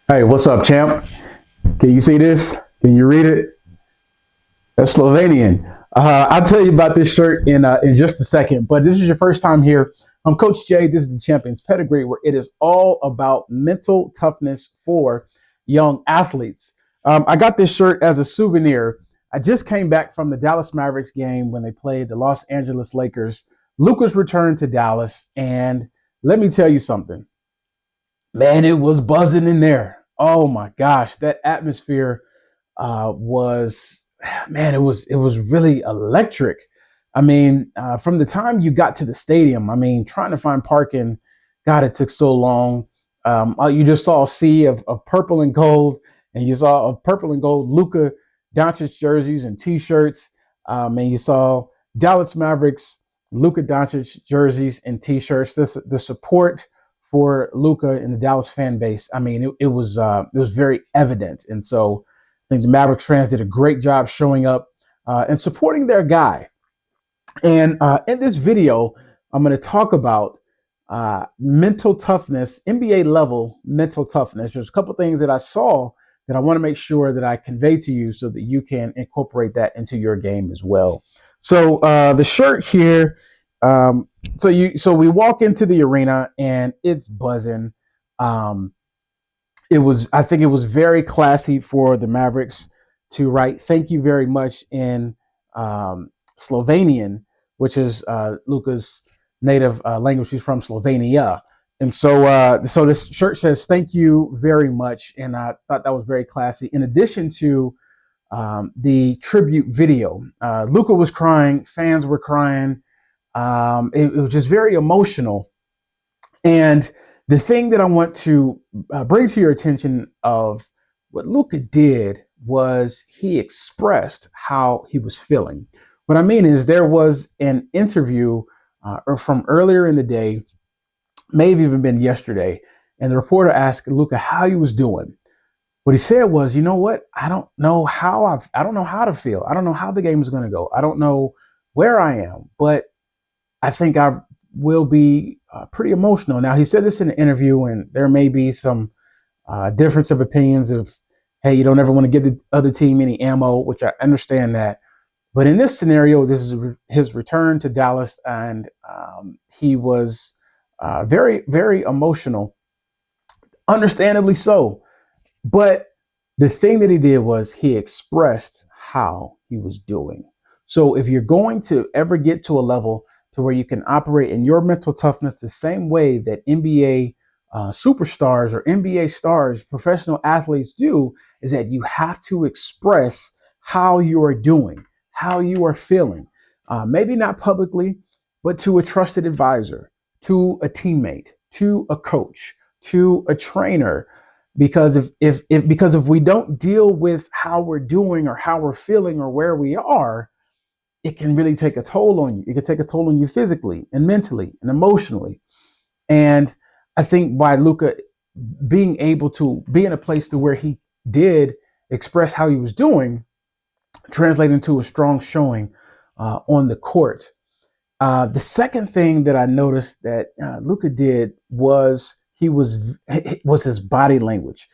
Hey, what's up, champ? Can you see this? Can you read it? That's Slovenian. I'll tell you about this shirt in just a second, but this is your first time here. I'm Coach Jay. This is the Champions Pedigree, where it is all about mental toughness for young athletes. I got this shirt as a souvenir. I just came back from the Dallas Mavericks game when they played the Los Angeles Lakers. Luka's returned to Dallas, and let me tell you something. Man, it was buzzing in there. Oh my gosh, that atmosphere was man, it was really electric. I mean, from the time you got to the stadium, I mean, trying to find parking, God, it took so long. You just saw a sea of purple and gold, and you saw a purple and gold Luka Doncic jerseys and T-shirts, and you saw Dallas Mavericks Luka Doncic jerseys and T-shirts. The support for Luka and the Dallas fan base, I mean, it was very evident, and so I think the Mavericks fans did a great job showing up and supporting their guy. And in this video, I'm going to talk about mental toughness, NBA level mental toughness. There's a couple things that I saw that I want to make sure that I convey to you so that you can incorporate that into your game as well. So the shirt here. So we walk into the arena and it's buzzing. I think it was very classy for the Mavericks to write "Thank you very much" in Slovenian, which is Luka's native language. He's from Slovenia, and so this shirt says "Thank you very much," and I thought that was very classy. In addition to the tribute video, Luka was crying, fans were crying. It was just very emotional. And the thing that I want to bring to your attention of what Luka did was he expressed how he was feeling. What I mean is there was an interview from earlier in the day, may have even been yesterday, and the reporter asked Luka how he was doing. What he said was, you know what? I don't know how to feel. I don't know how the game is going to go. I don't know where I am, but I think I will be pretty emotional. Now, he said this in an interview, and there may be some difference of opinions of, hey, you don't ever want to give the other team any ammo, which I understand that. But in this scenario, this is his return to Dallas, and he was very, very emotional, understandably so. But the thing that he did was he expressed how he was doing. So if you're going to ever get to a level to where you can operate in your mental toughness the same way that NBA superstars or NBA stars, professional athletes do, is that you have to express how you are doing, how you are feeling. Maybe not publicly, but to a trusted advisor, to a teammate, to a coach, to a trainer. Because if we don't deal with how we're doing or how we're feeling or where we are, it can really take a toll on you. It can take a toll on you physically and mentally and emotionally. And I think by Luka being able to be in a place to where he did express how he was doing, translating into a strong showing on the court. The second thing that I noticed that Luka did was his body language.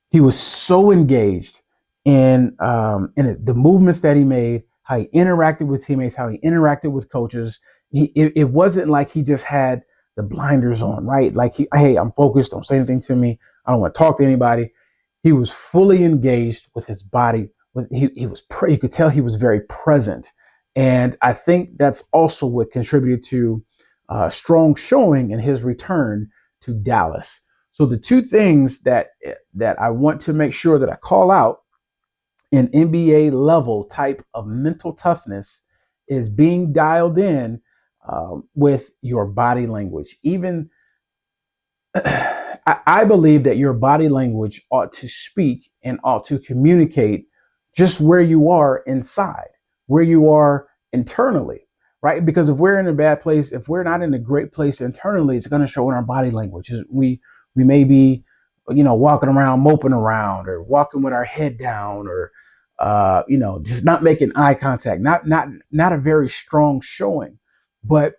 He was so engaged in the movements that he made, how he interacted with teammates, how he interacted with coaches. It wasn't like he just had the blinders on, right? Like, hey, I'm focused. Don't say anything to me. I don't want to talk to anybody. He was fully engaged with his body. You could tell he was very present. And I think that's also what contributed to strong showing in his return to Dallas. So the two things that I want to make sure that I call out in NBA level type of mental toughness is being dialed in with your body language. Even I believe that your body language ought to speak and ought to communicate just where you are inside, where you are internally, right? Because if we're in a bad place, if we're not in a great place internally, it's going to show in our body language. We may be, walking around, moping around, or walking with our head down, or just not making eye contact, not a very strong showing. But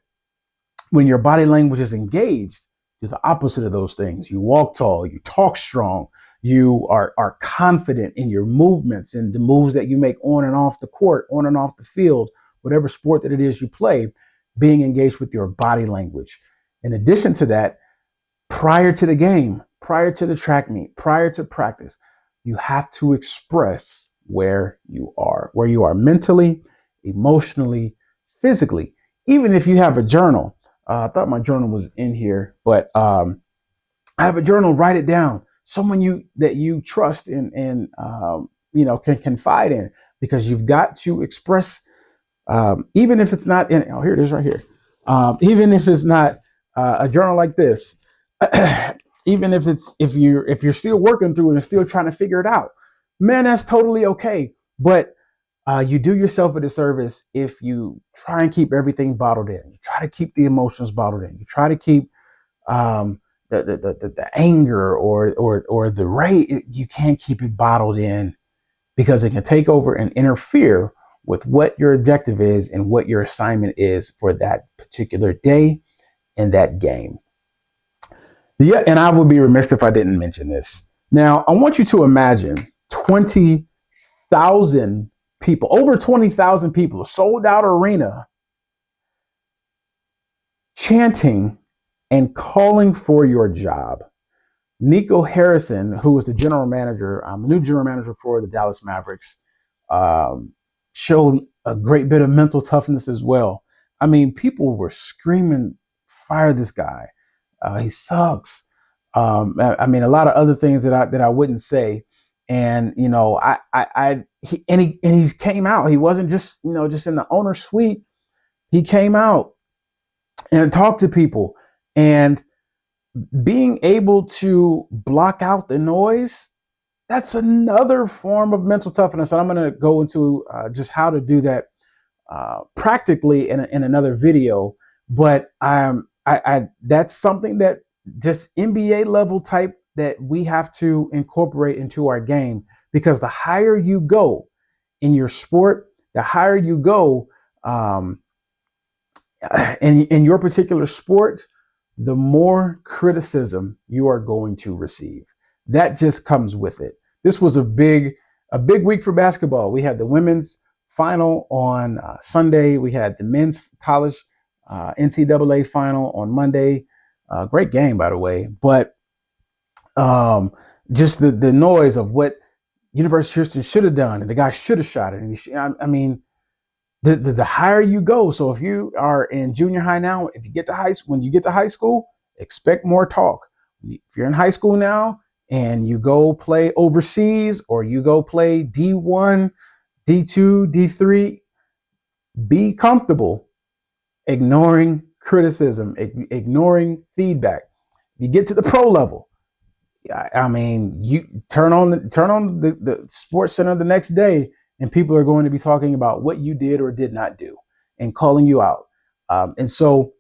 when your body language is engaged, do the opposite of those things. You walk tall, you talk strong, You are confident in your movements and the moves that you make on and off the court, on and off the field, whatever sport that it is you play, being engaged with your body language. In addition to that, prior to the game, prior to the track meet, prior to practice, you have to express where you are mentally, emotionally, physically. Even if you have a journal, I thought my journal was in here, but I have a journal. Write it down. Someone that you trust and can confide in, because you've got to express, even if it's not in. Oh, here it is, right here. Even if it's not a journal like this, even if you're still working through it and still trying to figure it out, man, that's totally okay. But you do yourself a disservice if you try and keep everything bottled in. You try to keep the emotions bottled in. You try to keep um, the anger or the rage. You can't keep it bottled in, because it can take over and interfere with what your objective is and what your assignment is for that particular day and that game. Yeah, and I would be remiss if I didn't mention this. Now, I want you to imagine 20,000 people, over 20,000 people, a sold out arena, chanting and calling for your job. Nico Harrison, who was the general manager, the new general manager for the Dallas Mavericks, showed a great bit of mental toughness as well. I mean, people were screaming, "Fire this guy! He sucks." I mean, a lot of other things that I wouldn't say, and he came out. He wasn't just just in the owner's suite. He came out and talked to people, and being able to block out the noise, that's another form of mental toughness. And I'm going to go into just how to do that practically in another video. But I that's something that just NBA level type that we have to incorporate into our game, because the higher you go in your sport, the higher you go in your particular sport, the more criticism you are going to receive. That just comes with it. This was a big week for basketball. We had the women's final on Sunday. We had the men's college NCAA final on Monday. Great game, by the way. But just the noise of what University of Houston should have done, and the guy should have shot it. And I mean, the higher you go. So if you are in junior high now, if you get to when you get to high school, expect more talk. If you're in high school now and you go play overseas, or you go play D1, D2, D3, be comfortable ignoring criticism, ignoring feedback. You get to the pro level, I mean, you turn on the Sports Center the next day, and people are going to be talking about what you did or did not do and calling you out. And so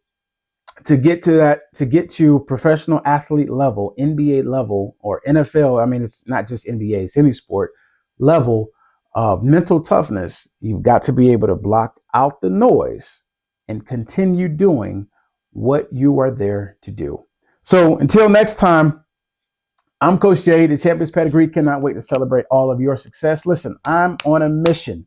to get to professional athlete level, NBA level, or NFL, I mean, it's not just NBA, it's any sport level of mental toughness, you've got to be able to block out the noise and continue doing what you are there to do. So until next time, I'm Coach Jay. The Champions Pedigree cannot wait to celebrate all of your success. Listen, I'm on a mission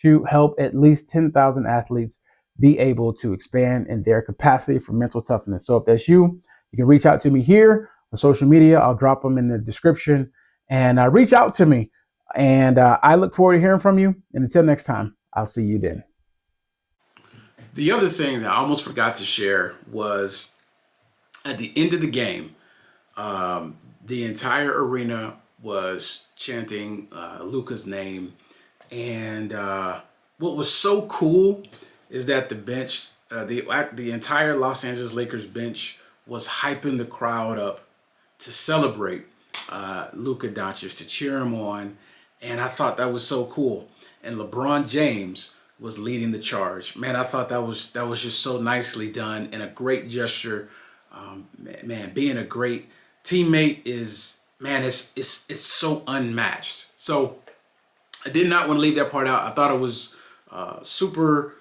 to help at least 10,000 athletes be able to expand in their capacity for mental toughness. So if that's you, you can reach out to me here on social media. I'll drop them in the description, and reach out to me. And I look forward to hearing from you. And until next time, I'll see you then. The other thing that I almost forgot to share was at the end of the game, the entire arena was chanting Luka's name. And what was so cool is that the bench, the entire Los Angeles Lakers bench was hyping the crowd up to celebrate Luka Doncic, to cheer him on. And I thought that was so cool. And LeBron James was leading the charge. Man, I thought that was just so nicely done and a great gesture. Man, being a great teammate is, man, it's so unmatched. So I did not want to leave that part out. I thought it was super,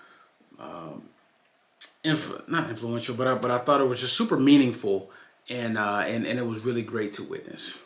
not influential, but I thought it was just super meaningful, and it was really great to witness.